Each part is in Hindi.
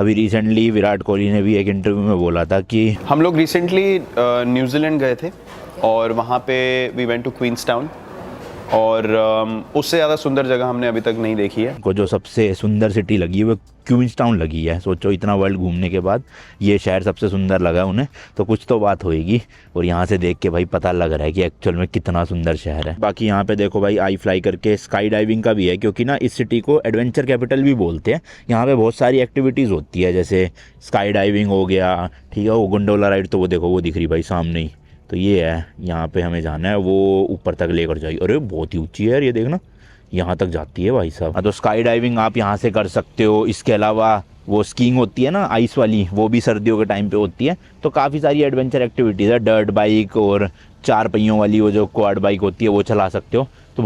अभी रिसेंटली विराट कोहली ने भी एक इंटरव्यू में बोला था कि हम लोग रिसेंटली न्यूजीलैंड गए थे और वहाँ पे we went to Queenstown और उससे ज़्यादा सुंदर जगह हमने अभी तक नहीं देखी है। को जो सबसे सुंदर सिटी लगी है वो क्वींस टाउन लगी है। सोचो इतना वर्ल्ड घूमने के बाद ये शहर सबसे सुंदर लगा उन्हें, तो कुछ तो बात होएगी। और यहाँ से देख के भाई पता लग रहा है कि एक्चुअल में कितना सुंदर शहर है। बाकी यहाँ पे देखो भाई आई फ्लाई करके स्काई डाइविंग का भी है, क्योंकि ना इस सिटी को एडवेंचर कैपिटल भी बोलते हैं। यहाँ पे बहुत सारी एक्टिविटीज़ होती है, जैसे स्काई डाइविंग हो गया, ठीक है, वो गोंडोला राइड तो वो देखो वो दिख रही भाई सामने ही, तो ये है यहाँ पे हमें जाना है, वो ऊपर तक लेकर जाएगी। अरे बहुत ही ऊंची है यार, ये देखना यहाँ तक जाती है भाई साहब। हाँ, तो स्काई डाइविंग आप यहाँ से कर सकते हो। इसके अलावा वो स्कीइंग होती है ना आइस वाली, वो भी सर्दियों के टाइम पे होती है। तो काफ़ी सारी एडवेंचर एक्टिविटीज़ है। डर्ट बाइक और 4 पहियों वाली वो जो क्वाड बाइक होती है वो चला सकते हो। तो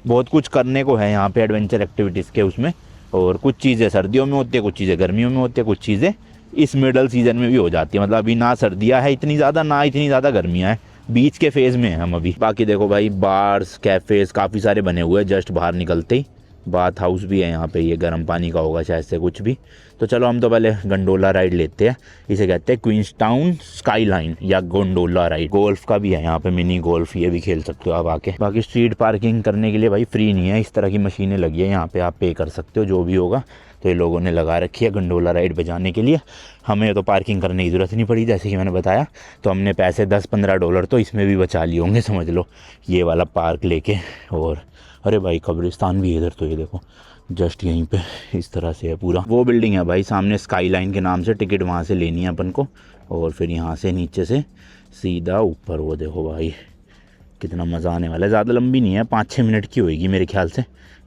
बहुत कुछ करने को है यहाँ पे एडवेंचर एक्टिविटीज़ के उसमें। और कुछ चीज़ें सर्दियों में होती है, कुछ चीज़ें गर्मियों में होती है, कुछ चीज़ें इस मिडल सीजन में भी हो जाती है। मतलब अभी ना सर्दियाँ है इतनी ज़्यादा, ना इतनी ज़्यादा गर्मियाँ हैं, बीच के फेज़ में हैं हम अभी। बाकी देखो भाई बार्स कैफ़ेज़ काफ़ी सारे बने हुए हैं जस्ट बाहर निकलते ही। बाथ हाउस भी है यहाँ पे, ये गर्म पानी का होगा शायद से कुछ भी। तो चलो हम तो पहले गंडोला राइड लेते हैं, इसे कहते हैं क्वींस टाउन स्काई लाइन या गोंडोला राइड। गोल्फ का भी है यहाँ पे, मिनी गोल्फ, ये भी खेल सकते हो आप आके। बाकी स्ट्रीट पार्किंग करने के लिए भाई फ्री नहीं है, इस तरह की मशीनें लगी है यहाँ पे, आप पे कर सकते हो जो भी होगा। तो ये लोगों ने लगा रखी है गंडोला राइड पे जाने के लिए। हमें तो पार्किंग करने की ज़रूरत नहीं पड़ी जैसे कि मैंने बताया, तो हमने पैसे $10-15 तो इसमें भी बचा लिए होंगे समझ लो, ये वाला पार्क लेके। और अरे भाई कब्रिस्तान भी है इधर, तो ये देखो जस्ट यहीं पे इस तरह से है पूरा। वो बिल्डिंग है भाई सामने स्काई लाइन के नाम से, टिकट वहाँ से लेनी है अपन को और फिर यहाँ से नीचे से सीधा ऊपर। वो देखो भाई कितना मज़ा आने वाला है। ज़्यादा लंबी नहीं है, 5-6 मिनट की होएगी मेरे ख्याल से,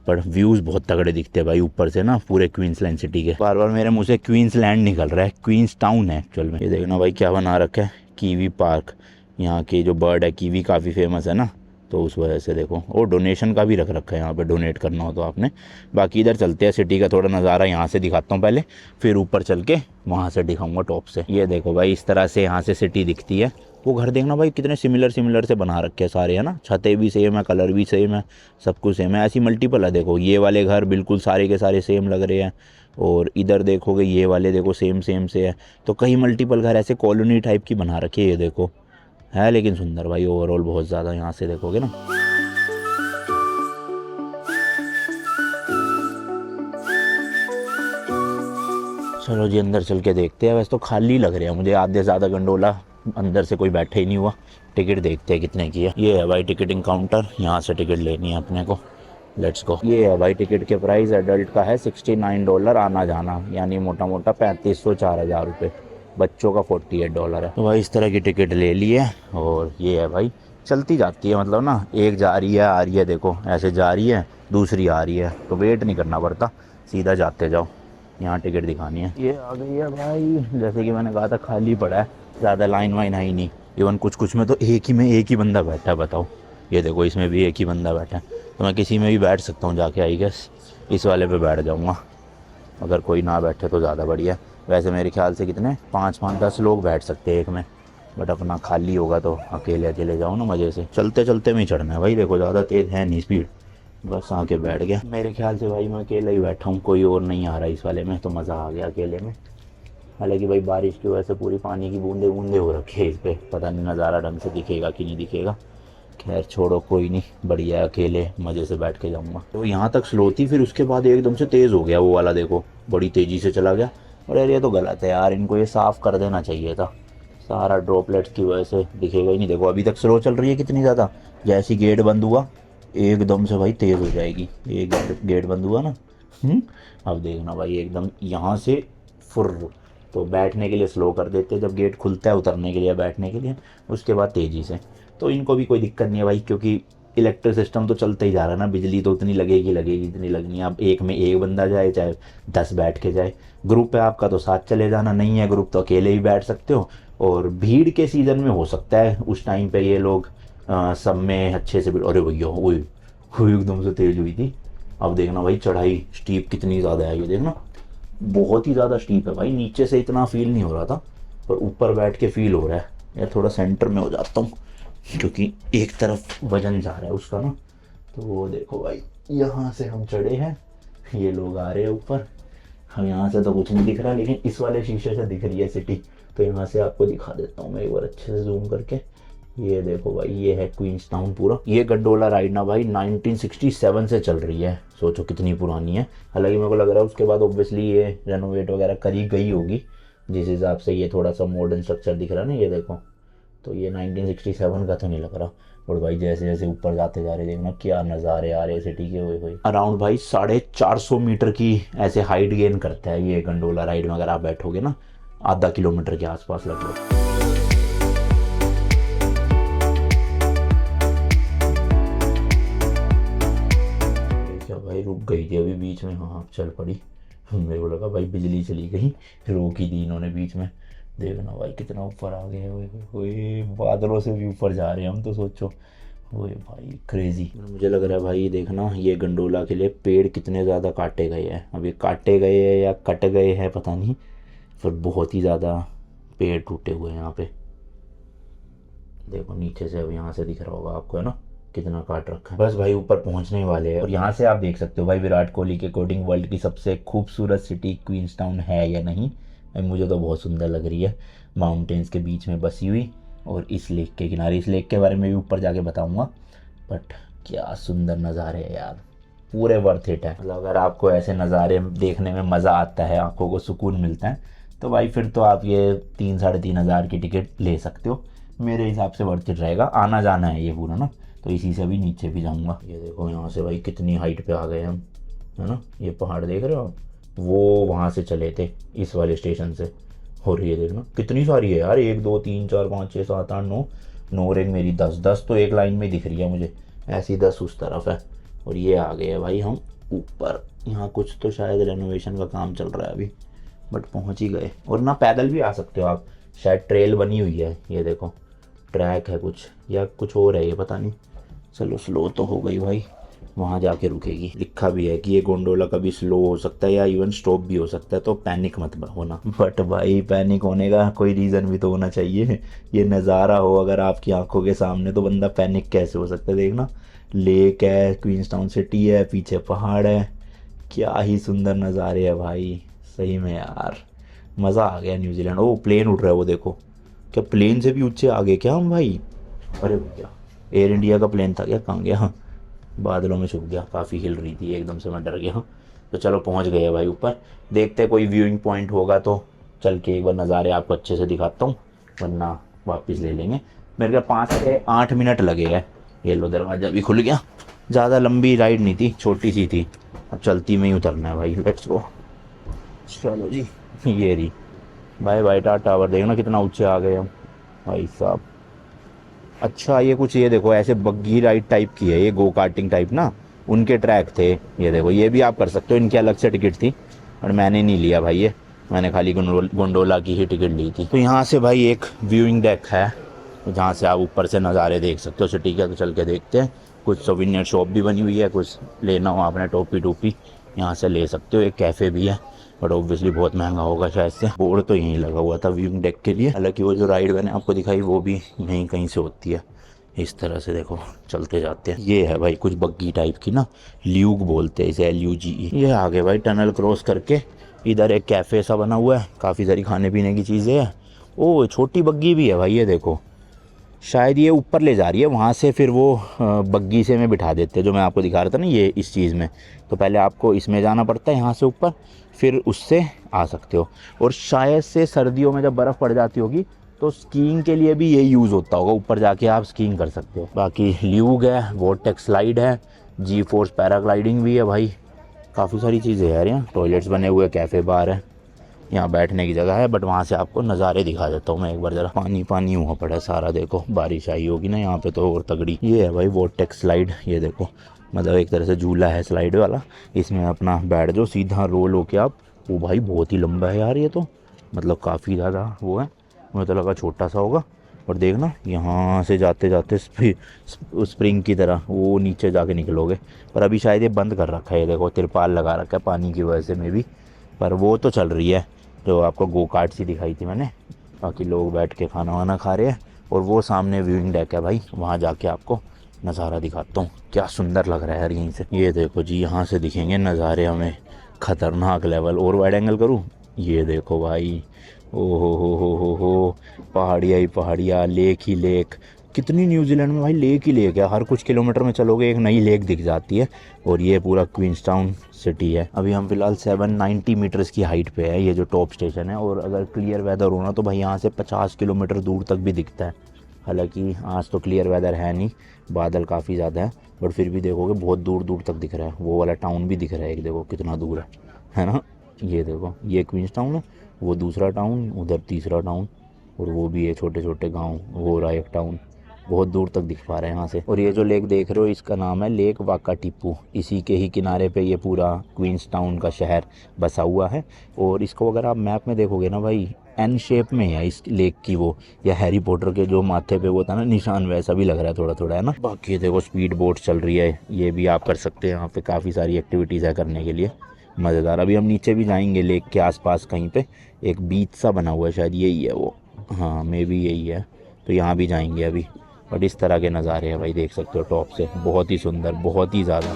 पर व्यूज़ बहुत तगड़े दिखते हैं भाई ऊपर से ना पूरे क्वींसलैंड सिटी के। बार बार मेरे मुँह से क्वींसलैंड निकल रहा है, क्वींस टाउन है एक्चुअल में। ये देखना भाई क्या बना रखा है, कीवी पार्क। यहाँ की जो बर्ड है कीवी काफ़ी फेमस है ना, तो उस वजह से देखो। और डोनेशन का भी रख रखा है यहाँ पे, डोनेट करना हो तो आपने। बाकी इधर चलते हैं, सिटी का थोड़ा नज़ारा यहाँ से दिखाता हूँ पहले, फिर ऊपर चल के वहाँ से दिखाऊंगा टॉप से। ये देखो भाई इस तरह से यहाँ से सिटी दिखती है। वो घर देखना भाई कितने सिमिलर से बना रखे हैं सारे, है ना, छतें भी सेम है, कलर भी सेम है, सब कुछ सेम है। ऐसी मल्टीपल है, देखो ये वाले घर बिल्कुल सारे के सारे सेम लग रहे हैं। और इधर देखोगे ये वाले देखो सेम से है। तो कई मल्टीपल घर ऐसे कॉलोनी टाइप की बना रखी है, ये देखो है लेकिन सुंदर भाई ओवरऑल बहुत ज़्यादा। यहाँ से देखोगे ना, चलो जी अंदर चल के देखते हैं। वैसे तो खाली लग रहे हैं मुझे, आधे ज़्यादा गंडोला अंदर से कोई बैठे ही नहीं हुआ। टिकट देखते हैं कितने की है। ये है भाई टिकटिंग काउंटर, यहाँ से टिकट लेनी है अपने को, लेट्स गो। ये है भाई टिकट के प्राइस, एडल्ट का है $69 आना जाना, यानी मोटा मोटा 3500-4000 रुपये। बच्चों का $48 है। तो भाई इस तरह की टिकट ले ली है। और ये है भाई चलती जाती है, मतलब ना एक जा रही है आ रही है, देखो ऐसे जा रही है दूसरी आ रही है, तो वेट नहीं करना पड़ता, सीधा जाते जाओ। यहाँ टिकट दिखानी है, ये आ गई है भाई। जैसे कि मैंने कहा था खाली पड़ा है, ज़्यादा लाइन वाइन है ही नहीं। इवन कुछ में तो एक ही बंदा बैठा है, बताओ। ये देखो इसमें भी एक ही बंदा बैठा है, तो मैं किसी में भी बैठ सकता हूँ जाके, आई गेस इस वाले पे बैठ जाऊँगा। अगर कोई ना बैठे तो ज़्यादा बढ़िया। वैसे मेरे ख्याल से कितने 5-10 लोग बैठ सकते हैं एक में, बट अपना खाली होगा तो अकेले जाओ ना मज़े से। चलते चलते में ही चढ़ना है भाई, देखो ज़्यादा तेज़ है नहीं स्पीड, बस आके बैठ गया। मेरे ख्याल से भाई मैं अकेला ही बैठा हूँ, कोई और नहीं आ रहा इस वाले में, तो मज़ा आ गया अकेले में। हालांकि भाई बारिश की वजह से पूरी पानी की बूंदे हो रखी है इस पर, पता नहीं नज़ारा ढंग से दिखेगा कि नहीं दिखेगा। खैर छोड़ो कोई नहीं, बढ़िया अकेले मज़े से बैठ के जाऊँगा। तो यहाँ तक स्लो थी, फिर उसके बाद एकदम से तेज़ हो गया वो वाला, देखो बड़ी तेज़ी से चला गया। और यार ये तो गलत है यार, इनको ये साफ़ कर देना चाहिए था, सारा ड्रॉपलेट्स की वजह से दिखेगा ही नहीं। देखो अभी तक स्लो चल रही है कितनी ज़्यादा, जैसे ही गेट बंद हुआ एकदम से भाई तेज़ हो जाएगी। एक गेट बंद हुआ ना, अब देखना भाई एकदम यहाँ से फुर। तो बैठने के लिए स्लो कर देते हैं जब गेट खुलता है, उतरने के लिए बैठने के लिए, उसके बाद तेज़ी से। तो इनको भी कोई दिक्कत नहीं है भाई, क्योंकि इलेक्ट्रिक सिस्टम तो चलता ही जा रहा है ना, बिजली तो उतनी लगेगी जितनी लगनी है। अब एक में एक बंदा जाए चाहे 10 बैठ के जाए, ग्रुप है आपका तो साथ चले जाना, नहीं है ग्रुप तो अकेले ही बैठ सकते हो। और भीड़ के सीज़न में हो सकता है उस टाइम पे ये लोग सब में अच्छे से। अरे भैया वो एकदम से तेज हुई थी। अब देखना भाई चढ़ाई स्टीप कितनी ज़्यादा है, ये देखना बहुत ही ज़्यादा स्टीप है भाई। नीचे से इतना फील नहीं हो रहा था, पर ऊपर बैठ के फील हो रहा है। यार थोड़ा सेंटर में हो जाता हूँ, क्योंकि एक तरफ वजन जा रहा है उसका ना। तो वो देखो भाई यहाँ से हम चढ़े हैं, ये लोग आ रहे हैं ऊपर, हम यहाँ से तो कुछ नहीं दिख रहा, लेकिन इस वाले शीशे से दिख रही है सिटी। तो यहाँ से आपको दिखा देता हूँ मैं एक बार अच्छे से जूम करके। ये देखो भाई, ये है क्वींस टाउन पूरा। ये गंडोला राइड ना भाई 1967 से चल रही है, सोचो कितनी पुरानी है। हालांकि मेरे को लग रहा है उसके बाद ऑब्वियसली ये रेनोवेट वगैरह करी गई होगी, जिस हिसाब से ये थोड़ा सा मॉडर्न स्ट्रक्चर दिख रहा है ना, ये देखो। तो ये 1967 का तो नहीं लग रहा। और भाई जैसे जैसे ऊपर जाते जा रहे, देखना क्या नज़ारे आ रहे हैं सिटी के। हुए अराउंड भाई 450 मीटर की ऐसे हाइट गेन करता है ये गंडोला राइड में। अगर आप बैठोगे ना, आधा किलोमीटर के आसपास लगभग। क्या भाई रुक गई थी अभी बीच में? हाँ चल पड़ी। मेरे को लगा भाई बिजली चली गई, रोकी थी इन्होंने बीच में। देखना भाई कितना ऊपर आ गए। ओए बादलों से भी ऊपर जा रहे हैं हम तो, सोचो। ओए भाई क्रेजी। मुझे लग रहा है भाई, देखना ये गंडोला के लिए पेड़ कितने ज़्यादा काटे गए हैं। अभी काटे गए हैं या कट गए हैं पता नहीं, पर बहुत ही ज़्यादा पेड़ टूटे हुए हैं यहाँ पे। देखो नीचे से, अब यहाँ से दिख रहा होगा आपको, है ना, कितना काट रखा है। बस भाई ऊपर पहुंचने वाले हैं। और यहाँ से आप देख सकते हो भाई, विराट कोहली के अकॉर्डिंग वर्ल्ड की सबसे खूबसूरत सिटी क्वींस टाउन है या नहीं। मुझे तो बहुत सुंदर लग रही है, माउंटेन्स के बीच में बसी हुई और इस लेक के किनारे। इस लेक के बारे में भी ऊपर जाके बताऊंगा, बट क्या सुंदर नज़ारे है यार, पूरे वर्थ इट है। मतलब अगर आपको ऐसे नज़ारे देखने में मज़ा आता है, आंखों को सुकून मिलता है, तो भाई फिर तो आप ये 3-3.5 की टिकट ले सकते हो। मेरे हिसाब से वर्थ इट रहेगा। आना जाना है ये पूरा ना, तो इसी से अभी नीचे भी जाऊंगा। ये देखो यहाँ से भाई कितनी हाइट पे आ गए हम, है ना। ये पहाड़ देख रहे हो आप, वो वहाँ से चले थे इस वाले स्टेशन से। और ये देखना कितनी सारी है यार, 1 2 3 4 5 6 7 8 9 रिंग मेरी 10 तो एक लाइन में दिख रही है मुझे, ऐसी 10 उस तरफ है। और ये आ गए हैं भाई हम ऊपर। यहाँ कुछ तो शायद रेनोवेशन का काम चल रहा है अभी, बट पहुँच ही गए। और ना पैदल भी आ सकते हो आप, शायद ट्रेल बनी हुई है। ये देखो ट्रैक है कुछ, या कुछ और है ये पता नहीं। चलो स्लो तो हो गई भाई, वहाँ जाके रुकेगी। लिखा भी है कि ये गोंडोला कभी स्लो हो सकता है या इवन स्टॉप भी हो सकता है, तो पैनिक मत होना। बट भाई पैनिक होने का कोई रीज़न भी तो होना चाहिए। ये नज़ारा हो अगर आपकी आंखों के सामने, तो बंदा पैनिक कैसे हो सकता है। देखना लेक है, क्वींस टाउन सिटी है, पीछे पहाड़ है, क्या ही सुंदर नज़ारे है भाई, सही में यार मज़ा आ गया न्यूजीलैंड। ओ प्लेन उड़ रहा है वो देखो, क्या प्लेन से भी ऊंचे आ गए क्या हम भाई? अरे भैया एयर इंडिया का प्लेन था क्या, कहाँ गया? बादलों में छुप गया, काफ़ी हिल रही थी एकदम से, मैं डर गया। तो चलो पहुंच गए भाई ऊपर। देखते हैं कोई व्यूइंग पॉइंट होगा तो चल के एक बार नज़ारे आपको अच्छे से दिखाता हूँ, वरना वापस ले लेंगे। मेरे को 5 से 8 मिनट लगे हैं। ये लो दरवाज़ा भी खुल गया। ज़्यादा लंबी राइड नहीं थी, छोटी सी थी। अब चलती में ही उतरना है भाई, लेट्स गो। चलो जी, ये रही बाय बाय टावर। देखना कितना ऊंचे आ गए हम भाई साहब। अच्छा ये कुछ, ये देखो ऐसे बग्गी राइड टाइप की है, ये गो कार्टिंग टाइप ना, उनके ट्रैक थे। ये देखो ये भी आप कर सकते हो, इनकी अलग से टिकट थी, और मैंने नहीं लिया भाई, ये मैंने खाली गोंडोला की ही टिकट ली थी। तो यहाँ से भाई एक व्यूइंग डेक है, जहाँ से आप ऊपर से नज़ारे देख सकते हो सिटी के। तो चल के देखते हैं। कुछ सोविनियर शॉप भी बनी हुई है, कुछ लेना हो आपने टोपी टोपी यहाँ से ले सकते हो। एक कैफ़े भी है, बट ऑब्वियसली बहुत महंगा होगा शायद से। बोर्ड तो यहीं लगा हुआ था व्यूइंग डेक के लिए। हालांकि वो जो राइड मैंने आपको दिखाई वो भी यहीं कहीं से होती है। इस तरह से देखो चलते जाते हैं। ये है भाई कुछ बग्गी टाइप की ना, ल्यूग बोलते हैं इसे, LUGE। ये आगे भाई टनल क्रॉस करके इधर एक कैफ़े सा बना हुआ है, काफ़ी सारी खाने पीने की चीज़ें हैं। ओ छोटी बग्गी भी है भाई, ये देखो शायद ये ऊपर ले जा रही है, वहाँ से फिर वो बग्गी से में बिठा देते हैं, जो मैं आपको दिखा रहा था ना ये इस चीज़ में। तो पहले आपको इसमें जाना पड़ता है यहाँ से ऊपर, फिर उससे आ सकते हो। और शायद से सर्दियों में जब बर्फ़ पड़ जाती होगी तो स्कीइंग के लिए भी ये यूज़ होता होगा, ऊपर जाके आप स्कीइंग कर सकते हो। बाकी ल्यूग है, वोर्टेक्स स्लाइड है, G-फोर्स पैराग्लाइडिंग भी है भाई, काफ़ी सारी चीज़ें हैं यार। टॉयलेट्स बने हुए, कैफ़े बार है, यहाँ बैठने की जगह है। बट वहाँ से आपको नज़ारे दिखा देता हूँ मैं एक बार ज़रा। पानी पानी हुआ पड़ा है सारा, देखो बारिश आई होगी ना यहाँ पे तो और तगड़ी। ये है भाई वोर्टेक्स स्लाइड, ये देखो मतलब एक तरह से झूला है स्लाइड वाला, इसमें अपना बैठ जाओ, सीधा रोल होके आप। वो भाई बहुत ही लंबा है यार ये तो, मतलब काफ़ी ज़्यादा वो है, मुझे तो लगा छोटा सा होगा। और देखना यहाँ से जाते जाते स्प्रिंग की तरह वो नीचे जाके निकलोगे। पर अभी शायद ये बंद कर रखा है, ये देखो तिरपाल लगा रखा है पानी की वजह से में भी। पर वो तो चल रही है जो आपको गो कार्ट सी दिखाई थी मैंने, बाकी लोग बैठ के खाना वाना खा रहे हैं। और वो सामने व्यूइंग डेक है भाई, वहाँ जाके आपको नज़ारा दिखाता हूँ, क्या सुंदर लग रहा है यार यहीं से। ये देखो जी यहाँ से दिखेंगे नज़ारे हमें खतरनाक लेवल। और वाइड एंगल करूँ, ये देखो भाई, ओ हो, पहाड़िया ही पहाड़िया, लेक ही लेक। कितनी न्यूजीलैंड में भाई लेक ही लेक है, हर कुछ किलोमीटर में चलोगे एक नई लेक दिख जाती है। और ये पूरा क्वींसटाउन सिटी है। अभी हम फिलहाल 790 मीटर्स की हाइट पे है, ये जो टॉप स्टेशन है। और अगर क्लियर वेदर हो ना तो भाई यहाँ से 50 किलोमीटर दूर तक भी दिखता है। हालांकि आज तो क्लियर वेदर है नहीं, बादल काफ़ी ज़्यादा है, बट फिर भी देखोगे बहुत दूर दूर तक दिख रहा है। वो वाला टाउन भी दिख रहा है, एक देखो कितना दूर है ना। ये देखो, ये क्वींसटाउन है, वो दूसरा टाउन, उधर तीसरा टाउन, और वो भी है छोटे छोटे गांव, वो रहा एक टाउन। बहुत दूर तक दिख पा रहा है यहाँ से। और ये जो लेक देख रहे हो इसका नाम है लेक वाकाटीपू। इसी के ही किनारे पे ये पूरा क्वींसटाउन का शहर बसा हुआ है। और इसको अगर आप मैप में देखोगे ना भाई, एन शेप में है इस लेक की वो, या हैरी पॉटर के जो माथे पे वो था ना निशान, वैसा भी लग रहा है थोड़ा थोड़ा, है ना। बाकी देखो स्पीड बोट चल रही है, ये भी आप कर सकते हैं। यहाँ पे काफ़ी सारी एक्टिविटीज़ है करने के लिए, मज़ेदार। अभी हम नीचे भी जाएंगे लेक के आसपास, कहीं पे एक बीच सा बना हुआ है, शायद यही है वो, हाँ मे भी यही है। तो यहाँ भी जाएंगे अभी। बट इस तरह के नज़ारे हैं भाई, देख सकते हो टॉप से, बहुत ही सुंदर, बहुत ही ज़्यादा।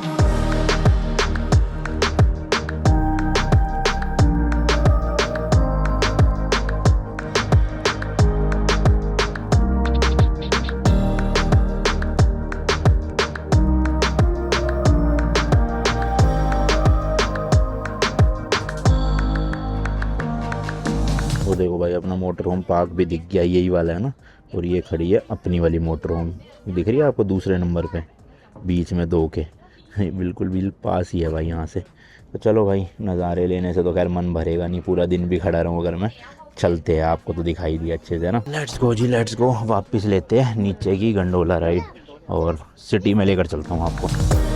वो देखो भाई अपना मोटर होम पार्क भी दिख गया, यही वाला है ना। और ये खड़ी है अपनी वाली मोटर होम, दिख रही है आपको दूसरे नंबर पे, बीच में दो के बिल्कुल पास ही है भाई यहाँ से। तो चलो भाई, नज़ारे लेने से तो खैर मन भरेगा नहीं, पूरा दिन भी खड़ा रहूँ अगर मैं। चलते हैं, आपको तो दिखाई दिया अच्छे से ना। लेट्स गो जी, लेट्स गो। वापस लेते हैं नीचे की गंडोला राइड, और सिटी में लेकर चलता हूँ आपको।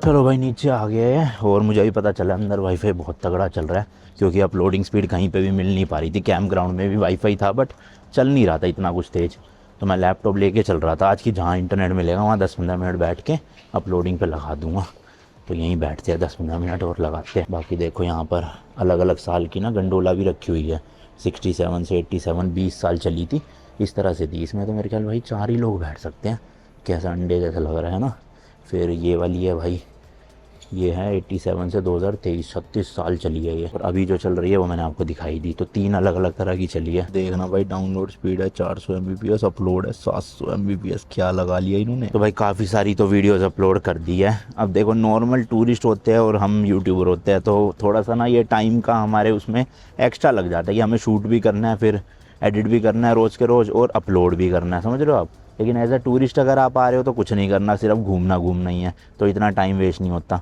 चलो भाई नीचे आ गए हैं, और मुझे भी पता चला अंदर वाईफाई बहुत तगड़ा चल रहा है, क्योंकि अपलोडिंग स्पीड कहीं पे भी मिल नहीं पा रही थी। कैंप ग्राउंड में भी वाईफाई था, बट चल नहीं रहा था इतना कुछ तेज़। तो मैं लैपटॉप लेके चल रहा था आज की, जहाँ इंटरनेट मिलेगा वहाँ 10-15 मिनट बैठ के अपलोडिंग पे लगा दूँगा। तो यहीं बैठते हैं 10-15 मिनट और लगाते हैं। बाकी देखो यहाँ पर अलग अलग साल की ना गंडोला भी रखी हुई है, 67 से 87, 20 साल चली थी, इस तरह से थी। इसमें तो मेरे ख्याल भाई 4 ही लोग बैठ सकते हैं, कैसा अंडे जैसा लग रहा है ना। फिर ये वाली है भाई, ये है 87 से 2023, 36 साल चली है ये। और अभी जो चल रही है वो मैंने आपको दिखाई दी। तो 3 अलग अलग तरह की चली है। देखना भाई, डाउनलोड स्पीड है 400 Mbps, अपलोड है 700 Mbps। क्या लगा लिया इन्होंने। तो भाई काफ़ी सारी तो वीडियोज़ अपलोड कर दी है। अब देखो नॉर्मल टूरिस्ट होते हैं और हम यूट्यूबर होते हैं, तो थोड़ा सा ना ये टाइम का हमारे उसमें एक्स्ट्रा लग जाता है कि हमें शूट भी करना है, फिर एडिट भी करना है रोज़ के रोज़, और अपलोड भी करना है, समझ रहे हो आप। लेकिन एज अ टूरिस्ट अगर आप आ रहे हो तो कुछ नहीं करना, सिर्फ घूमना ही है, तो इतना टाइम वेस्ट नहीं होता।